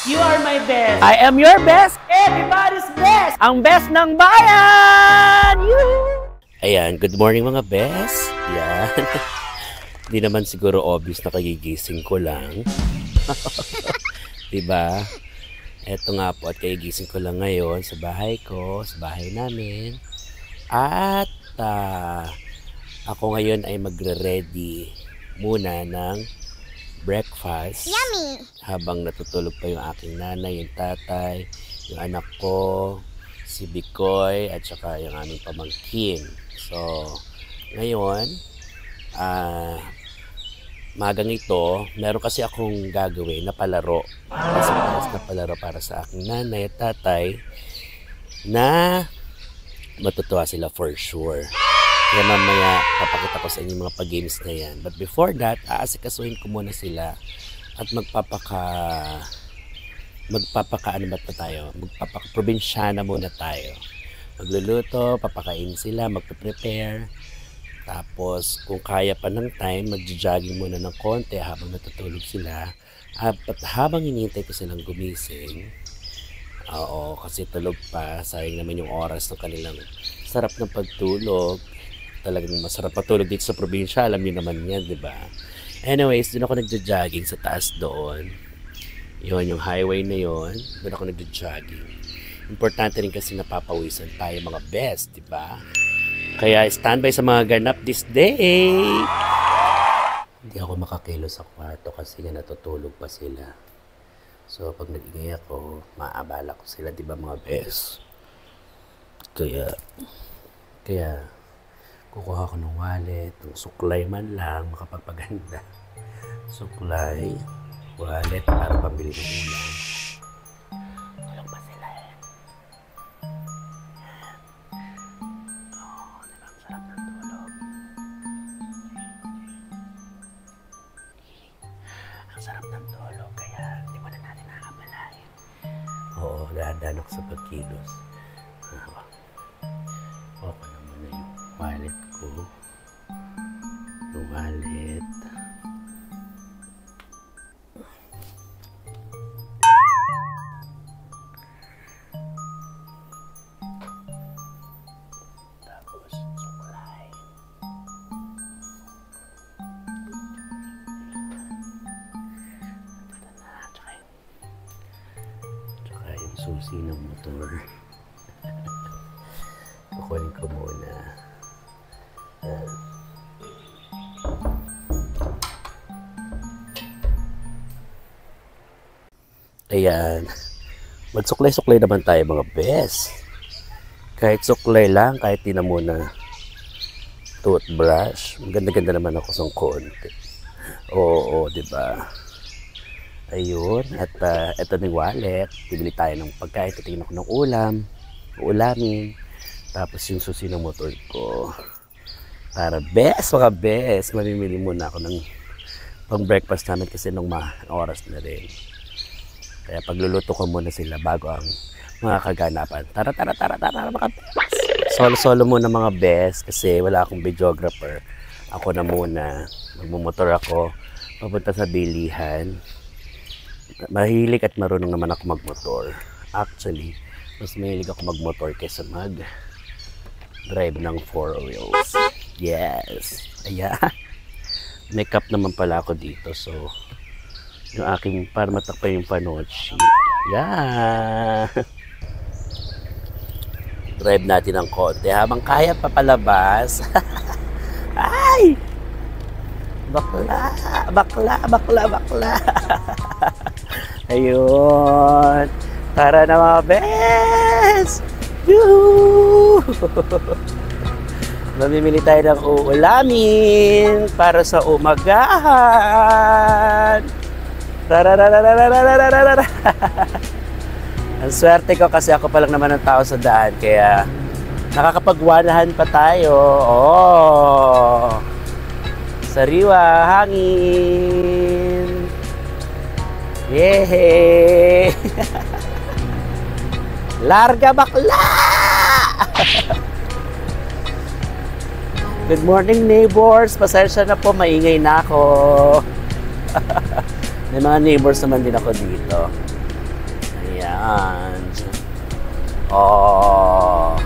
You are my best. I am your best. Everybody's best. Ang best ng bayan! Ayan, good morning mga best. Yan. Hindi naman siguro obvious na kagigising ko lang. Diba? Eto nga po at kagigising ko lang ngayon sa bahay ko, sa bahay namin. At ako ngayon ay magre-ready muna ng breakfast. Yummy! Habang natutulog pa yung aking nanay, yung tatay, yung anak ko, si Bikoy, at saka yung aming pamangkin. So, ngayon, magang ito, meron kasi akong gagawin na palaro. Na palaro para sa aking nanay at tatay na matutuwa sila for sure. Kaya mamaya, papakita ko sa inyo mga pag-games na yan. But before that, aasikasuhin ko muna sila at magpapaka-probinsyana muna tayo. Magluluto, papakain sila, magpe-prepare. Tapos, kung kaya pa ng time, magja-jogging muna ng konti habang natutulog sila. At habang hinihintay ko silang gumising, oo, kasi tulog pa, sayang naman yung oras ng kanilang sarap ng pagtulog. Talagang masarap patulog dito sa probinsya, alam niyo naman yan, di ba? Anyways, doon ako nagja-jogging sa taas doon. Yun, yung highway na yun, doon ako nagja-jogging. Importante rin kasi napapawisan tayo mga best, di ba? Kaya standby sa mga ganap this day. Hindi ako makakilos sa kwarto kasi nga natutulog pa sila. So, pag nag-ingay ako, maabala ko sila, di ba mga best? Kaya, kukuha ko ng wallet, ng suklay man lang, makapagpaganda. Suklay, wallet, para pambili ng ulam. Walang pa sila eh. Oo, diba ang sarap ng tulog? Ang sarap ng tulog, kaya hindi mo na natin nakabalain. Oo, dahan-dahan ako sa pagkilos. Okay naman na yung wallet ko. Yung wallet. Tapos, suklay. Ito na. Tsaka yung susi ng motor. Kukunin ko muna. Ayan. Magsuklay-suklay naman tayo mga best. Kahit suklay lang, kahit di na muna toothbrush. Ganda-ganda naman ako sa konti. Oo, diba? Ayun. At eto na yung wallet. Bibili tayo ng pagkain. Titingin ako ng ulamin. Tapos yung susi ng motor ko. Para best, mga best. Mamimili muna ako ng pang breakfast namin kasi nung oras na rin. Kaya pagluluto ko muna sila bago ang mga kaganapan. Tara mga best. Solo muna mga best kasi wala akong videographer. Ako na muna. Magmumotor ako. Papunta sa bilihan. Mahilig at marunong naman ako magmotor. Actually, mas mahilig ako magmotor kaysa drive ng 4 wheels. Yes. Ayan. May cup naman pala ako dito. So, yung aking para matakpa yung panochi. Yeah. Drive natin ng konti habang kaya pa palabas. Ay! Bakla. Ayun. Tara na mga best! Yoo! Mamimili tayo ng uulamin para sa umagahan. Ang swerte ko kasi ako pa lang naman ang tao sa daan kaya nakakapagwanahan pa tayo. Oh! Sariwa, hangin. Yehey! Larga bakla! Good morning neighbors, pasensya na po, maingay na ako. May mga neighbors naman din ako dito. Yan. Oh.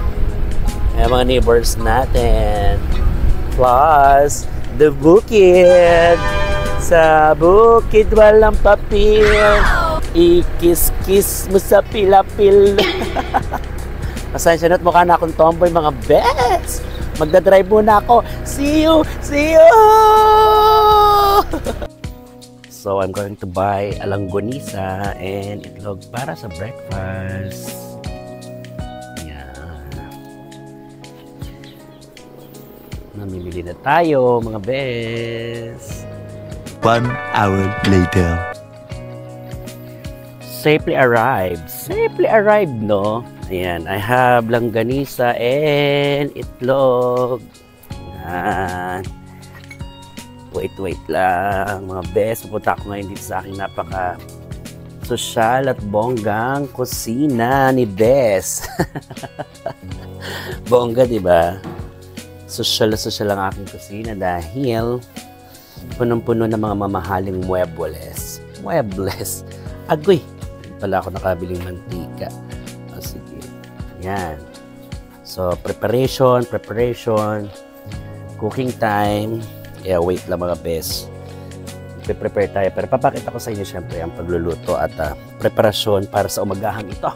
Ayan mga neighbors natin. Plus, the bukid. Sa bukid walang papel. Ikis-kis mo sa pilapil. Pasensya na't mukha na akong tomboy mga best. Magdadrive muna ako. See you! See you! So, I'm going to buy a langgonisa and itlog para sa breakfast. Yan. Namimili na tayo, mga bes. 1 hour later. Safely arrived. Safely arrived, no? Ayan, I have langganisa and itlog. Yan. Wait lang mga bes. Pupunta ako ngayon dito sa aking napaka sosyal at bonggang kusina ni Bes. Bongga, di ba? Sosyal na sosyal ang aking kusina dahil punong-puno ng mga mamahaling muebles. Muebles. Agoy! Pala ako nakabiling mantika. O, sige. Yan. So, preparation. Cooking time. Yeah, wait lang mga bes. Prepare tayo. Pero papakita ko sa inyo syempre ang pagluluto at preparasyon para sa umagahan ito.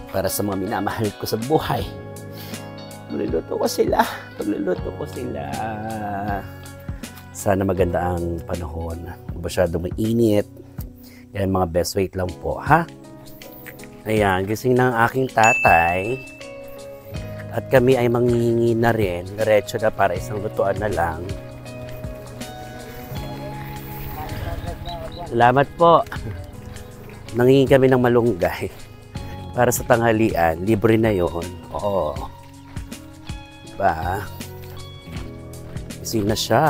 Para sa mga minamahal ko sa buhay. Pagluluto ko sila. Sana maganda ang panahon. Masyadong mainit. Kaya mga best, wait lang po, ha? Ayan, gising ng aking tatay. At kami ay manghihingi na rin. Diretso na para isang lutuan na lang. Salamat po. Nanghihingi kami ng malunggay. Para sa tanghalian, libre na yon. Oo. Diba? Gising na siya.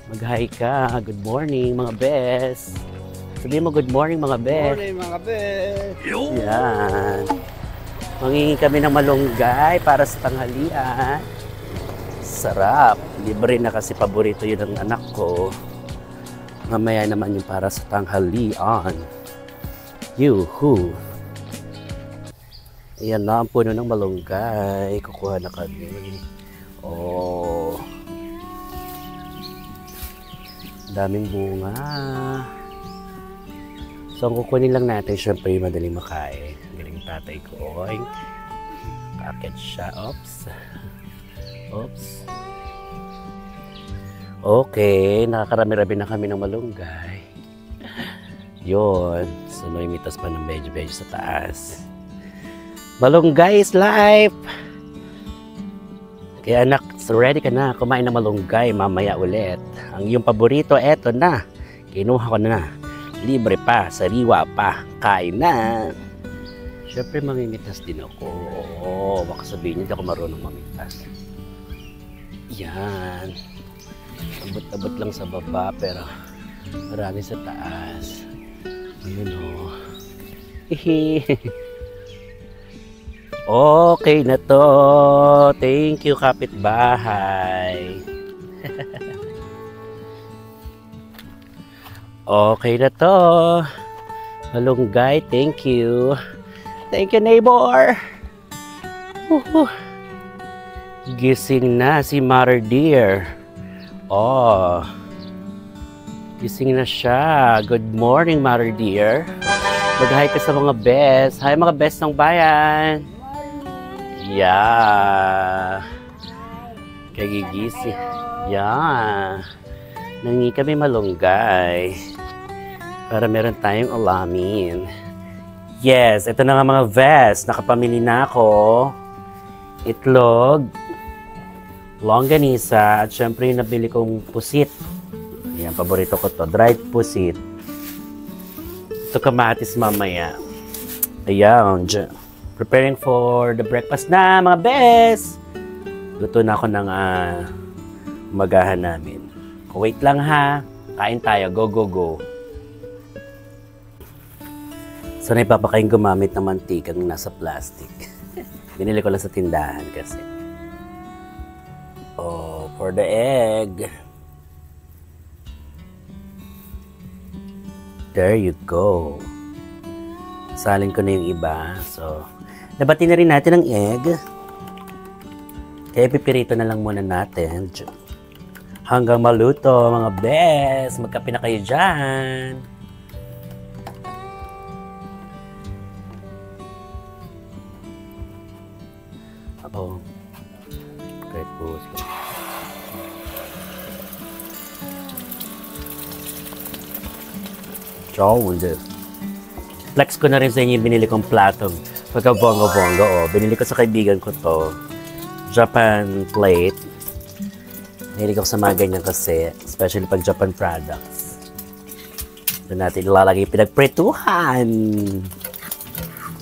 Mag-hi ka. Good morning, mga bes. Sabihin mo, good morning, mga bes. Good morning, mga bes. Yan. Manghingi kami ng malunggay para sa tanghalian. Sarap. Libre na kasi paborito yun ng anak ko. Mamaya naman yung para sa tanghalian. Yuhu. Ayan na ang puno ng malunggay. Kukuha na kami. Oh. Daming bunga. So, ang kukunin lang natin, syempre, yung madaling makain. Galing tatay ko. Kakit siya. Oops. Okay, nakakarami-rami na kami ng malunggay. Yun. So, noimitas pa ng medyo sa taas. Malunggay is life! Kaya anak, so ready ka na. Kumain ng malunggay mamaya ulit. Ang iyong paborito, eto na. Kinuha ko na. Libre pa, sariwa pa. Kain na. Siyempre, mamimitas din ako. Oo, baka sabihin niyo, hindi ako marunong mamitas. Yan. Abot-abot lang sa baba, pero marami sa taas. Ayun o. Okay na to. Thank you, kapitbahay. Okay na to. Malunggay, thank you. Thank you, neighbor. Gising na si Mother Dear. Oh. Gising na siya. Good morning, Mother Dear. Mag-hi ka sa mga best. Hi, mga best ng bayan. Yeah. Kagigising. Yeah. Nangingi kami malunggay. Para meron tayong ulamin. Yes, ito na nga mga vest. Nakapamili na ako. Itlog. Longganisa. At syempre yung nabili kong pusit. Ayan, paborito ko to. Dried pusit. Ito kamatis mamaya. Ayan. Preparing for the breakfast na mga best. Luto na ako ng umagahan namin. Wait lang ha. Kain tayo. Go, go, go. So, naipapakain gumamit ng mantika ng nasa plastic. Binili ko lang sa tindahan kasi. Oh, for the egg. There you go. Salin ko na yung iba. So, nabati na rin natin ang egg. Kaya pipirito na lang muna natin. Hanggang maluto, mga best. Magkape na kayo dyan. Apo. Great boss. Flex ko na rin sa inyo yung binili kong platong. Pagka bongo-bongo, oh. Binili ko sa kaibigan ko to. Japan plate. Mahilig ako sa mga ganyan kasi, especially pag Japan products. Doon natin ilalagay yung pinagpretuhan.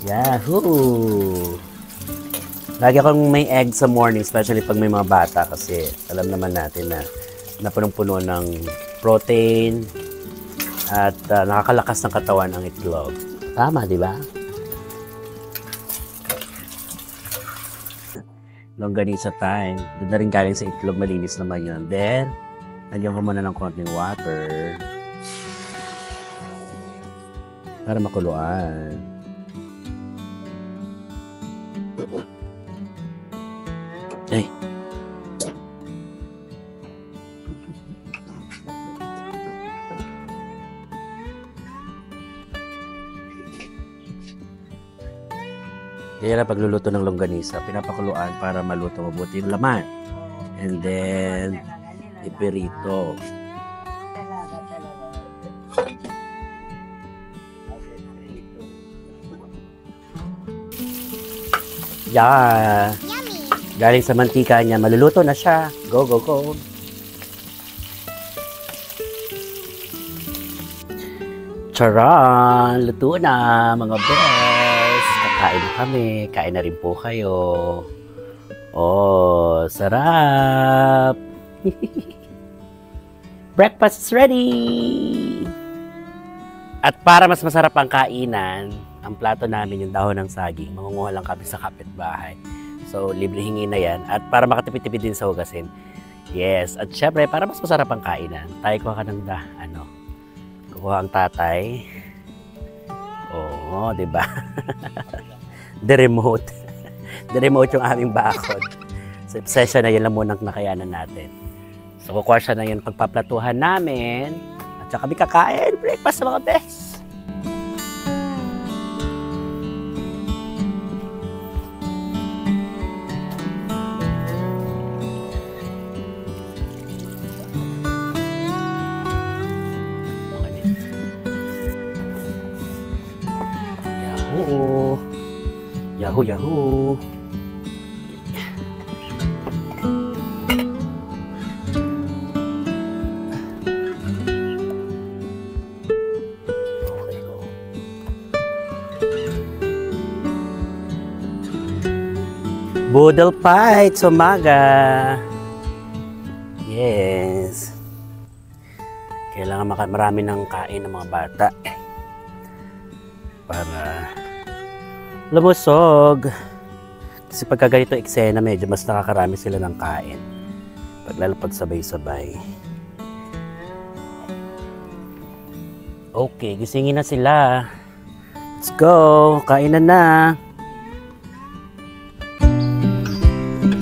Yahoo! Lagi akong may egg sa morning, especially pag may mga bata kasi alam naman natin na punong-puno ng protein at nakakalakas ng katawan ang itlog. Tama, di ba? Longganisa time. Doon na rin galing sa itlog, malinis naman yun. Then, lagyan ko muna ng konting water para makuluan. Ay. Kaya na pagluluto ng longganisa, pinapakuluan para maluto mabuti yung laman. And then, ipirito. Yeah. Galing sa mantika niya, maluluto na siya. Go, go, go. Charan! Luto na, mga best. Kakain na kami. Kain na rin po kayo. Oh, sarap! Breakfast is ready! At para mas masarap ang kainan, ang plato namin yung dahon ng saging. Mangunguha lang kami sa kapitbahay. So, libre hingi na yan. At para makatipid-tipid din sa hugasin. Yes. At syempre, para mas masarap ang kainan, tayo kuha ka ng kukuha ang tatay. Oo, di ba? The remote. The remote yung aming bakod. So, session na yun lang muna ang nakayanan natin. So, kukuha siya na yun pagpaplatuhan namin. At saka kami kakain. Breakfast sa mga best. Yahoo! Yahoo! Yahoo! Boodle fight sa umaga. Yes. Kailangan marami ng kain ng mga bata para lumusog. Kasi pagka ganito eksena, medyo mas nakakarami sila ng kain. Lalo pag sabay-sabay. Okay, gisingin na sila. Let's go. Kain na.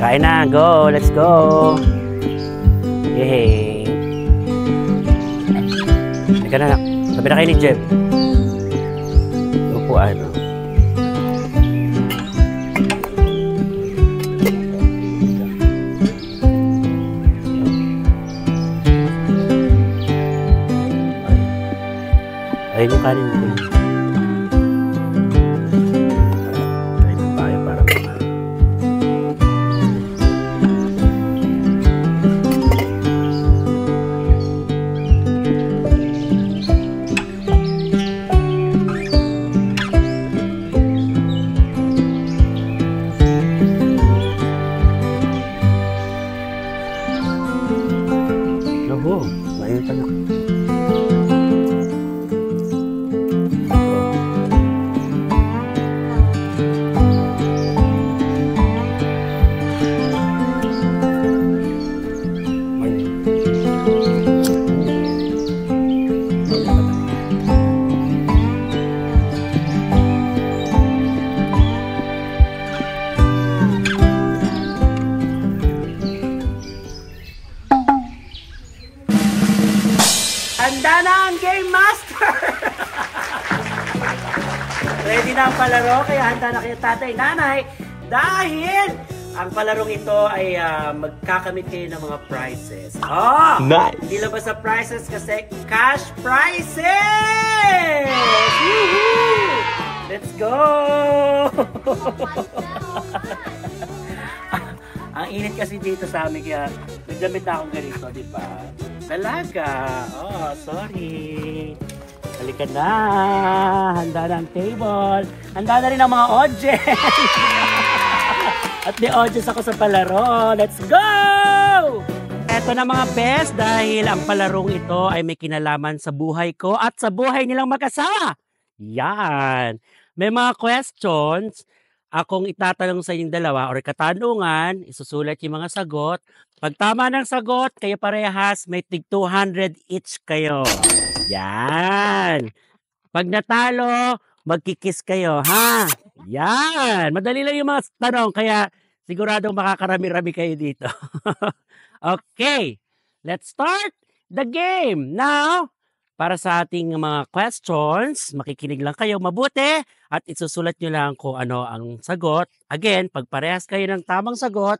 Kain na. Go. Let's go. Yay. Teka na. Sabi na kayo ni Jeb. Upuan. Ayun yung kanin ko. Kain tayo para naman. Naku, mainit na. na ang palaro, kaya handa na kayo tatay, nanay. Dahil ang palarong ito ay magkakamit kayo ng mga prizes. Oh! Nice! Hindi lang basta prizes kasi cash prizes! Woohoo! Let's go! Ang init kasi dito sa amin kaya nagdamit na akong ganito, di ba? Dalaga! Oh, sorry! Halika na! Handa na ang table! Handa na rin ang mga audience! At may audience ako sa palaro! Let's go! Eto na mga best dahil ang palarong ito ay may kinalaman sa buhay ko at sa buhay nilang mag-asawa. Yan! May mga questions akong itatanong sa inyong dalawa or katanungan, isusulat yung mga sagot. Pag tama ng sagot, kayo parehas, may tig 200 each kayo. Yan! Pag natalo, magkikiss kayo, ha? Yan! Madali lang yung mga tanong, kaya siguradong makakarami-rami kayo dito. Okay, let's start the game. Now, para sa ating mga questions, makikinig lang kayo mabuti at isusulat nyo lang kung ano ang sagot. Again, pag parehas kayo ng tamang sagot,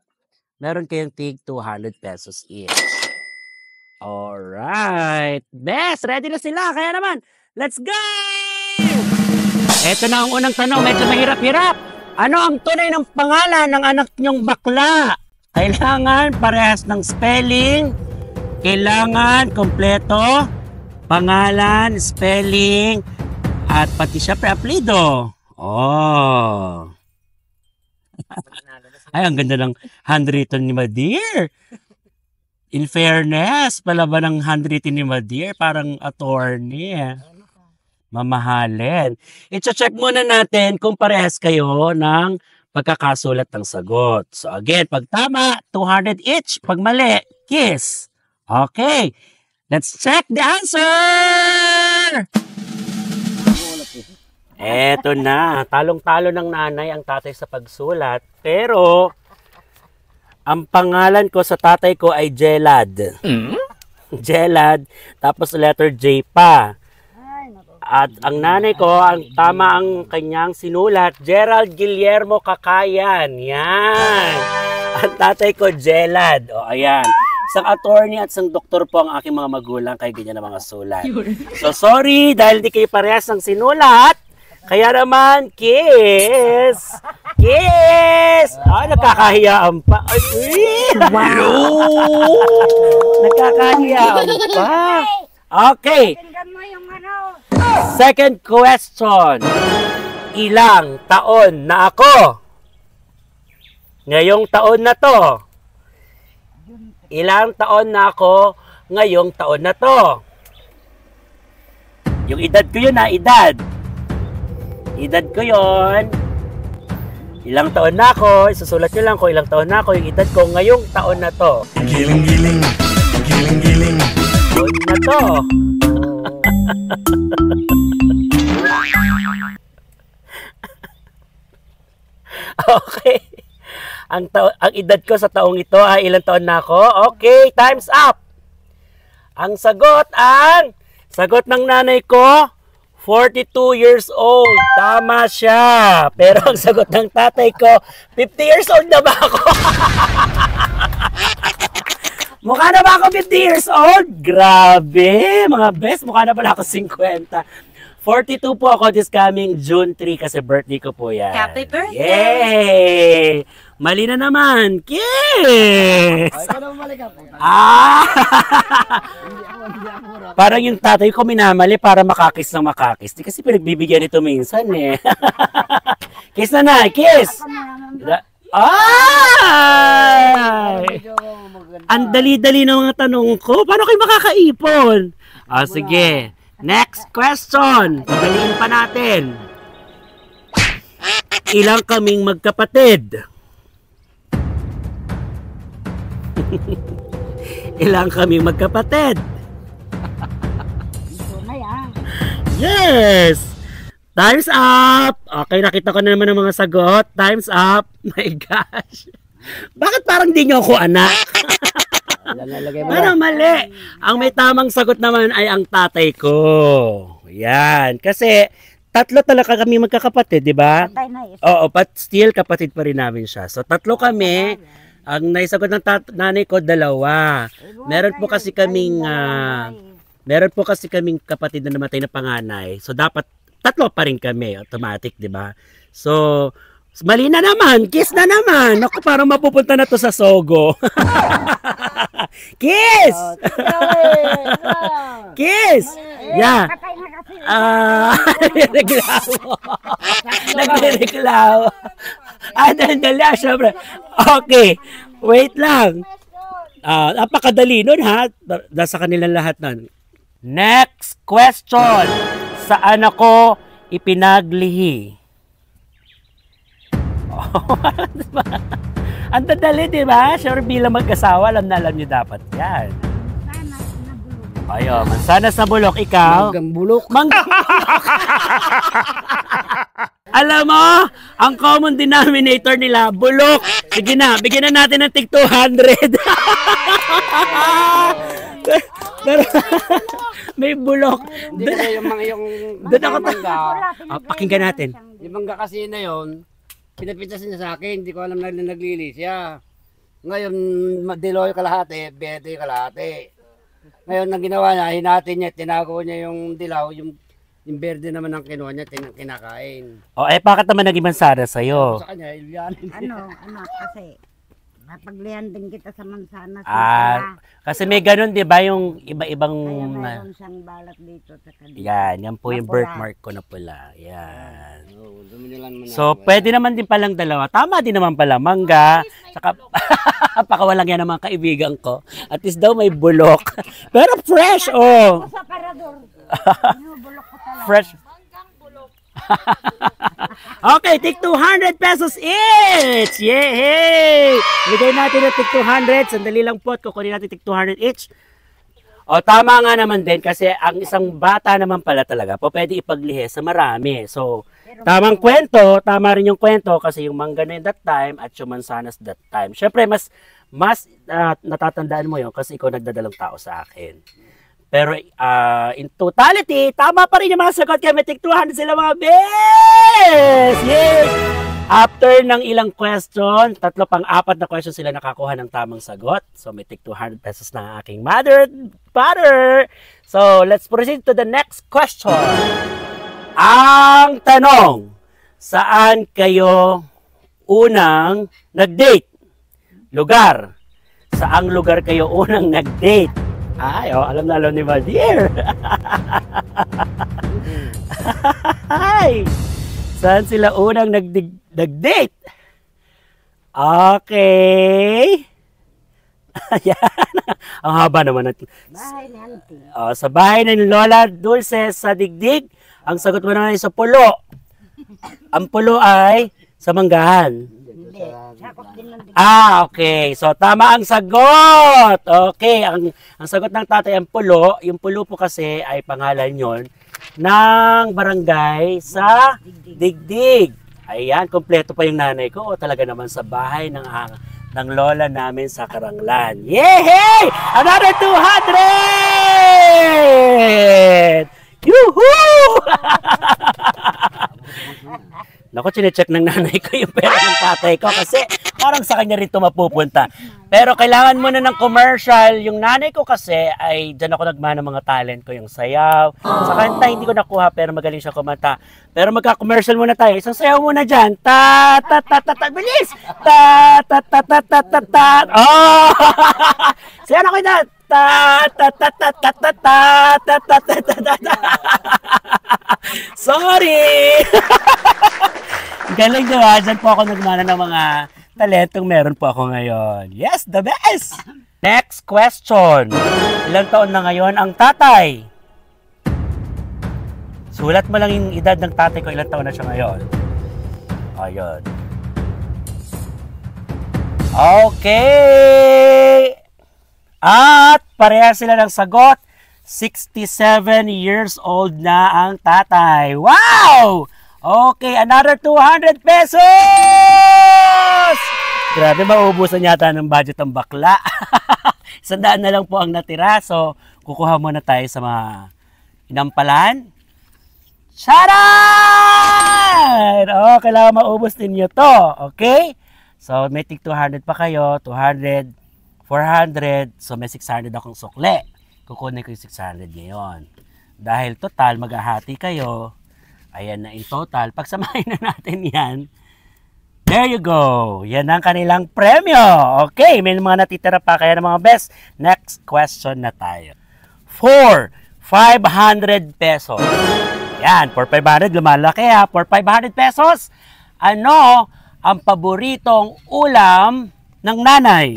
meron kayong tig 200 pesos each. Alright. Best, ready na sila. Kaya naman, let's go! Ito na ang unang tanong. Medyo mahirap-hirap. Ano ang tunay ng pangalan ng anak nyong bakla? Kailangan parehas ng spelling. Kailangan kompleto. Pangalan, spelling, at pati syempre apelido. Oh. Ay, ang ganda ng handwritten ni Madir. In fairness, pala ba ng handwritten ni Madir? Parang attorney. Mamahalin. I-check muna natin kung parehas kayo ng pagkakasulat ng sagot. So again, pag tama, 200 each. Pag mali, kiss. Okay. Let's check the answer! Eto na. Talong-talo ng nanay ang tatay sa pagsulat. Pero, ang pangalan ko sa tatay ko ay Jelad. Jelad. Tapos letter J pa. At ang nanay ko, ang tama ang kanyang sinulat, Gerald Guillermo Kakayan. Yan. Ang tatay ko, Jelad. O, ayan. Isang attorney at isang doktor po ang aking mga magulang, kaya ganyan ang mga sulat. So, sorry, dahil di kayo parehas ng sinulat. Kaya naman, kiss! Kiss! Ah, nagkakahiyaan pa. Ay, wow! Nagkakahiyaan pa. Okay. Second question. Ilang taon na ako? Ngayong taon na to. Ilang taon na ako ngayong taon na to? Yung edad ko yun, edad. Edad ko yun. Ilang taon na ako, isusulat nyo lang kung ilang taon na ako, yung edad ko ngayong taon na to. Giling-giling, giling-giling. Taon na to. Okay. Ang edad ko sa taong ito ay ilang taon na ako? Okay, time's up. Ang sagot ng nanay ko, 42 years old. Tama siya. Pero ang sagot ng tatay ko, 50 years old na ba ako? Mukha na ba ako 50 years old? Grabe, mga best. Mukha na pala ako 50. 42 po ako this coming June 3 kasi birthday ko po yan. Happy birthday! Yay! Mali na naman. Kiss! Parang yung tatay ko minamali para makakis ng makakis. Di kasi pinagbibigyan ito minsan eh. Kiss na na! Kiss! Ay! Ang dali-dali ng mga tanong ko. Paano kayo makakaipon? Sige. Next question. Pagaliin pa natin. Ilang kaming magkapatid? Ilang kaming magkapatid? Yes! Time's up! Okay, nakita ko na naman ang mga sagot. Time's up. My gosh. Bakit parang di nyo ako anak? Parang mali. Ang may tamang sagot naman ay ang tatay ko. Yan. Kasi tatlo talaga kami magkakapatid, di ba? Patay na isa. Oo, but still kapatid pa rin namin siya. So tatlo kami. Ang naisagot ng nanay ko, 2. Meron po kasi kaming kapatid na namatay na panganay. So dapat tatlo pa rin kami, automatic, 'di ba? So mali na naman, kiss na naman. Naku, parang mapupunta na to sa Sogo. Kiss! Kiss! Yeah. Patay na kasi. Nagreklamo. Nagreklamo. Dali, syempre. Okay, wait lang. Napakadali nun ha. Nasa kanilang lahat nun. Next question. Saan ako ipinaglihi? Ang dadali, di ba? Sure, bilang mag-asawa, alam niyo dapat yan. Ayo, mansanas na bulok. Ikaw? Manggang bulok. Alam mo, ang common denominator nila, bulok. Sige na, bigyan na natin ng tig 200. Pero, may bulok. Hindi kasi yung Doon ako mangga. Pakinggan natin. Yung mangga kasi na yun, pinapitas niya sa akin, hindi ko alam na naglili siya. Ngayon, diloy kalahati, bete kalahati. Ngayon, ang ginawa niya, hinati niya, tinago niya yung dilaw, yung berde naman ang kinuha niya, kinakain. Bakit naman naging mansara sa'yo? Sa kanya, ilyanin. Kasi napaglihan din kita sa mansanas. Kasi may ganun, di ba, yung iba-ibang... Kaya mayroon siyang balat dito sa kanila. Yan po yung birthmark ko na pula. Yan. So, So, pwede naman din palang 2. Tama din naman pala, mangga. Saka, pakawalang yan ng mga kaibigan ko. At least daw may bulok. Pero fresh, oh. Sa parador. Bulok ko talaga. Fresh. Okay, tig 200 pesos each! Yay! Bigay natin ng tig 200. Sandali lang po at kukunin natin tig 200 each. Tama nga naman din kasi ang isang bata naman pala talaga po pwede ipaglihi sa marami. So, tamang kwento, tama rin yung kwento kasi yung mangga na yun that time at yung mansanas that time. Siyempre, mas natatandaan mo yun kasi ikaw nagdadalang tao sa akin. Pero in totality, tama pa rin yung mga sagot kaya may tig 200 sila mga bes! Yay! After ng ilang question, 3 pang 4 na question sila nakakuha ng tamang sagot. So may tig 200 pesos na ang aking mother and father. So let's proceed to the next question. Ang tanong, saan kayo unang nag-date? Lugar. Saang lugar kayo unang nag-date? Alam na alam ni Valdir. Hi! Saan sila unang nag-date? Okay. Ayan. Ang haba naman natin. Bahay ni Auntie. Sa bahay ng Lola Dulce sa Digdig. Ang sagot mo naman ay sa pulo. Ang pulo ay sa manggahan. Hindi. Sakot din lang. Okay. So, tama ang sagot. Okay. Ang sagot ng tatay ang pulo. Yung pulo po kasi ay pangalan yon ng barangay sa Digdig. Ayan. Kompleto pa yung nanay ko. Talaga naman sa bahay ng lola namin sa Karanglan. Yay! Another 200! Yuhuu! Naku, chinecheck ng nanay ko yung pera ng tatay ko kasi parang sa kanya rin ito mapupunta. Pero kailangan muna ng commercial. Yung nanay ko kasi ay dyan ako nagmana ng mga talent ko. Yung sayaw. Sa kanta hindi ko nakuha pero magaling siya kumanta. Pero magka-commercial muna tayo. Isang sayaw muna dyan. Ta ta ta ta ta. Bilis! Ta ta ta ta ta ta ta. Oh! Sayaw na ko na. Ta ta ta ta ta ta ta ta ta ta ta ta. Sorry! Galing diba? Diyan po ako nagmana ng mga talentong meron po ako ngayon. Yes, the best! Next question. Ilang taon na ngayon ang tatay? Sulat mo lang yung edad ng tatay ko. Ilang taon na siya ngayon? Ayun. Okay! At pareha sila ng sagot. 67 years old na ang tatay. Wow! Okay, another 200 pesos! Grabe, mauubusan yata ng budget ng bakla. 100 na lang po ang natira. So, kukuha muna tayo sa mga inampalan. Shut up! Yan! Oh, kailangan maubos ninyo to. Okay? So, may tig 200 pa kayo. 200, 400. So, may 600 akong sukle. Kukunin ko yung 600 ngayon. Dahil total, maghahati kayo. Ayan na in total. Pagsamahin na natin yan. There you go. Yan ang kanilang premyo. Okay, may mga natitira pa kaya ng mga best. Next question na tayo. For 500 pesos. Yan, for 500, lumalaki ha. For 500 pesos, ano ang paboritong ulam ng nanay?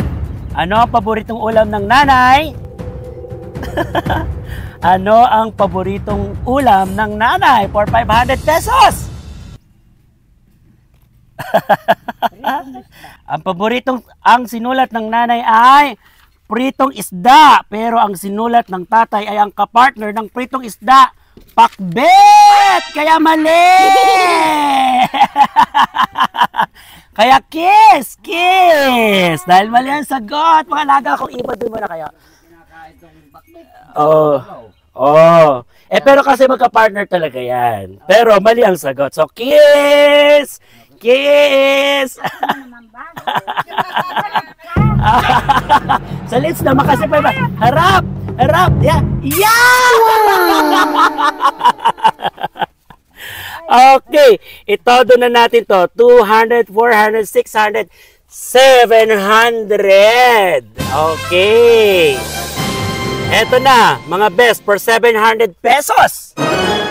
Ano ang paboritong ulam ng nanay? Ano ang paboritong ulam ng nanay for 500 pesos? Ang sinulat ng nanay ay pritong isda, pero ang sinulat ng tatay ay ang kapartner ng pritong isda, pakbet! Kaya mali! Kaya kiss! Dahil mali ang sagot. Mga laga akong iba doon mo na kaya. Oh. Pero kasi magka-partner talaga yan. Pero mali ang sagot. So, kiss! Sa lips naman kasi pa iba. Harap! Yeah! Okay. Itodo na natin to. 200, 400, 600, 700. Okay. Eto na, mga best, for 700 pesos.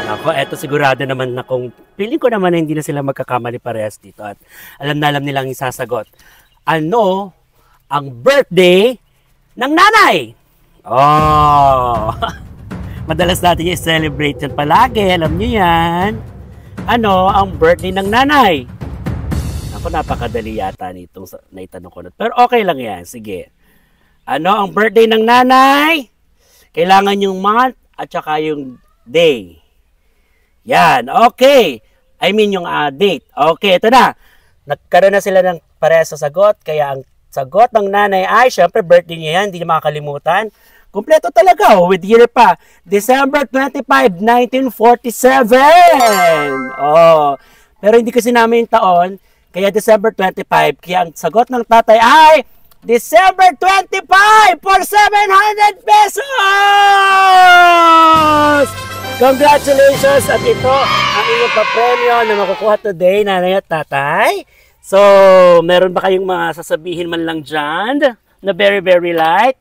Ako, eto sigurado naman na kung feeling ko naman na hindi na sila magkakamali parehas dito at alam nilang isasagot. Ano ang birthday ng nanay? Oh! Madalas natin yung celebrate yan palagi, alam niyo yan. Ano ang birthday ng nanay? Ako, napakadali yata nitong naitanong ko na. Pero okay lang yan, sige. Ano ang birthday ng nanay? Kailangan yung month at saka yung day. Yan, okay. I mean yung date. Okay, ito na. Nagkaroon na sila ng parehas sa sagot. Kaya ang sagot ng nanay ay, syempre birthday niya yan, hindi niya makakalimutan. Kompleto talaga, with year pa. December 25, 1947. Oh, pero hindi kasi namin yung taon, kaya December 25. Kaya ang sagot ng tatay ay December 25 for 700 pesos! Congratulations! At ito ang inyong papremyo na makukuha today, nanay at tatay. So, meron ba kayong mga sasabihin man lang dyan na very, very light?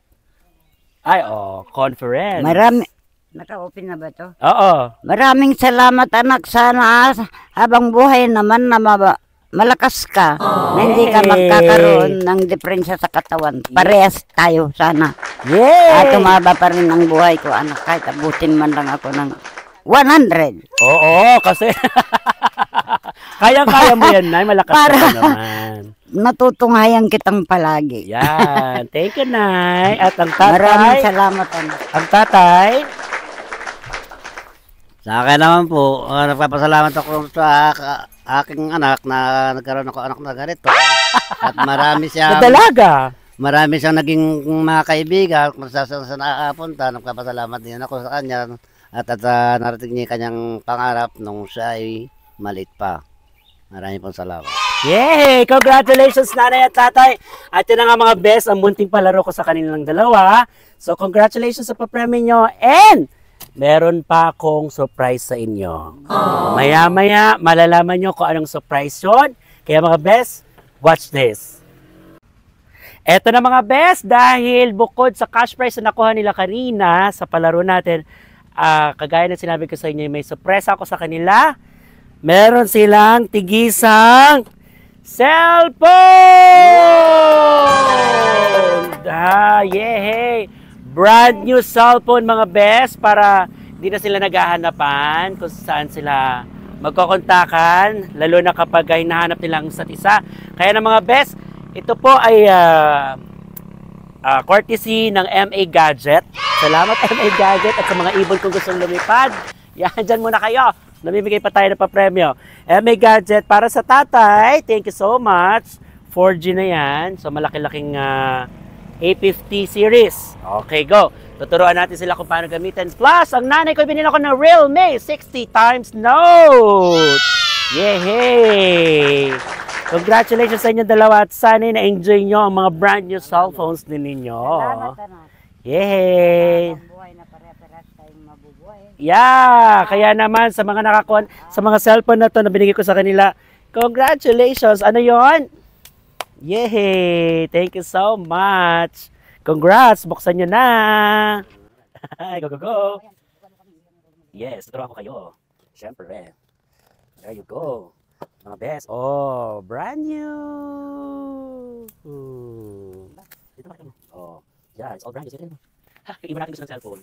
Ay, conference. Naka-open na ba to? Oo. Maraming salamat anak. Sana habang buhay naman na malakas ka. Na hindi ka magkakaroon ng diferensya sa katawan. Parehas tayo sana. Yay! At tumaba pa rin ang buhay ko anak. Kahit abutin man lang ako ng 100. Oo, kasi kaya-kaya mo yan, Nay. Malakas ka naman. Natutunghayan kitang palagi. Yan. Thank you, Nay. At ang tatay. Maraming salamat anak. Ang tatay. Sa akin naman po, nagpapasalamat ako sa aking anak na nagkaroon ako anak na ganito. At marami siyang naging mga kaibigan kung saan nakapunta. Nagpapasalamat din ako sa kanya. At narating niya kanyang pangarap nung siya ay maliit pa. Maraming pong salamat. Yay! Congratulations, nanay at tatay. At yun na nga mga best, ang munting palaro ko sa kanilang dalawa. So, congratulations sa papremyo nyo. And, meron pa akong surprise sa inyo. Maya-maya, malalaman nyo kung anong surprise yun. Kaya mga best, watch this. Eto na mga best, dahil bukod sa cash prize na nakuha nila kanina sa palaro natin, kagaya na sinabi ko sa inyo, may surprise ako sa kanila. Meron silang tigisang cellphone! Yay! Brand new cellphone mga best para hindi na sila naghahanapan kung saan sila magkokontakan, lalo na kapag hinahanap nila ang isa't isa. Kaya na mga best, ito po ay courtesy ng MA Gadget. Salamat MA Gadget at sa mga ibon kung gustong lumipad. Yan, dyan muna kayo. Namimigay pa tayo ng papremyo. MA Gadget para sa tatay. Thank you so much. 4G na yan. So malaki-laking A50 series. Okay, go. Tuturuan natin sila kung paano gamitin. Plus, ang nanay ko binili ko ng Realme 60 times Note. Yehey! Congratulations sa inyo dalawa at sana na-enjoy nyo ang mga brand new cellphones din ninyo. Salamat, anak. Yehey! Habang buhay na pare-parehas tayong mabubuhay. Yeah! Kaya naman sa mga nakakuha, sa mga cellphone na to na binigay ko sa kanila, congratulations! Ano yon? Yehey! Thank you so much! Congrats! Buksan nyo na! Go, go, go! Yes, tuturuan ko kayo. Siyempre. There you go. Mga best. Oh, brand new! Dito ka. Oh, yeah, it's all brand new. Iba natin gusto ng cellphone.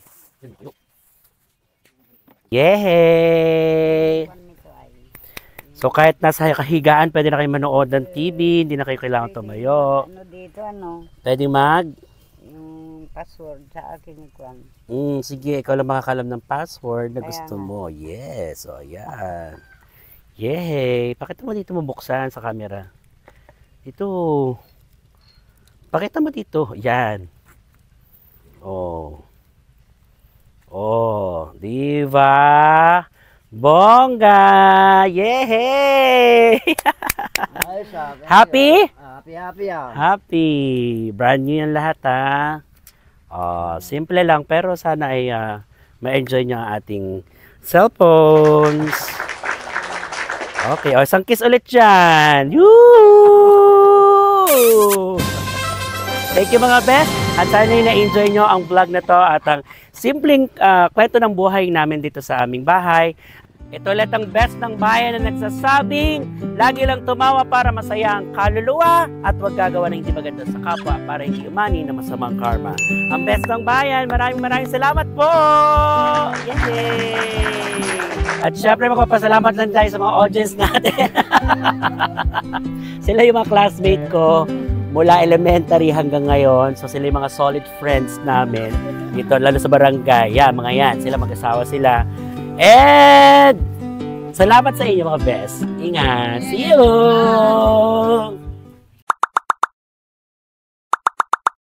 Yehey! So kahit nasa kahigaan, pwede na kayo manood ng TV, hindi na kayo kailangan tumayo. Ano dito, ano? Pwede mag? Yung password sa aking kwan. Sige, ikaw lang makakalam ng password na Kaya gusto nga. mo. Yes, o yan. Yehey! Pakita mo dito mo buksan sa camera. Dito. Pakita mo dito. Yan. Oh. Oh, di ba? Bongga! Yehey! Ay, sabi. Happy? Happy ah. Happy! Brand new yan lahat ha. Simple lang pero sana ay ma-enjoy nyo ang ating cellphones. Okay, isang kiss ulit dyan. Woo! Thank you mga best. At sana na-enjoy nyo ang vlog na to at ang simpleng kwento ng buhay namin dito sa aming bahay. Ito ulit ang best ng bayan na nagsasabing lagi lang tumawa para masaya ang kaluluwa at huwag gagawa ng hindi maganda sa kapwa para hindi umani na masamang karma. Ang best ng bayan, maraming salamat po! Yay! At syempre magpapasalamat lang tayo sa mga audience natin. Sila yung mga classmate ko mula elementary hanggang ngayon. So sila yung mga solid friends namin dito, lalo sa barangay. Yan, mga yan. Sila mag-asawa sila. And salamat sa inyo mga best. Ingat. See you!